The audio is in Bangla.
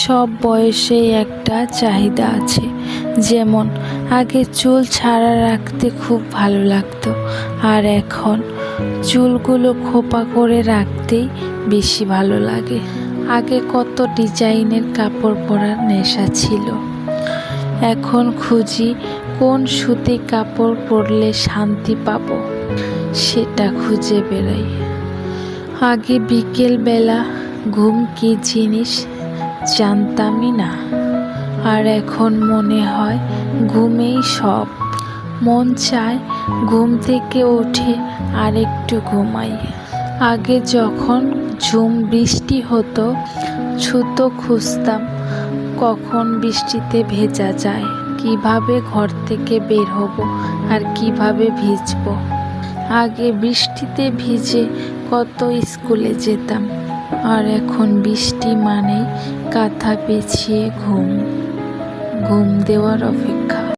সব বয়সেই একটা চাহিদা আছে। যেমন আগে চুল ছাড়া রাখতে খুব ভালো লাগতো, আর এখন চুলগুলো খোপা করে রাখতেই বেশি ভালো লাগে। আগে কত ডিজাইনের কাপড় পরার নেশা ছিল, এখন খুঁজি কোন সুতি কাপড় পরলে শান্তি পাবো, সেটা খুঁজে বেড়াই। আগে বিকেলবেলা ঘুম কী জিনিস জানতামই না, আর এখন মনে হয় ঘুমেই সব। মন চায় ঘুম থেকে উঠে আর একটু ঘুমাই। আগে যখন ঝুম বৃষ্টি হতো, ছুতো খুঁজতাম কখন বৃষ্টিতে ভেজা যায়, কিভাবে ঘর থেকে বের হব আর কিভাবে ভিজব। আগে বৃষ্টিতে ভিজে কত স্কুলে যেতাম, আর এখন বৃষ্টি মানেই কাঁথা পেঁচিয়ে ঘুম দেওয়ার অপেক্ষা।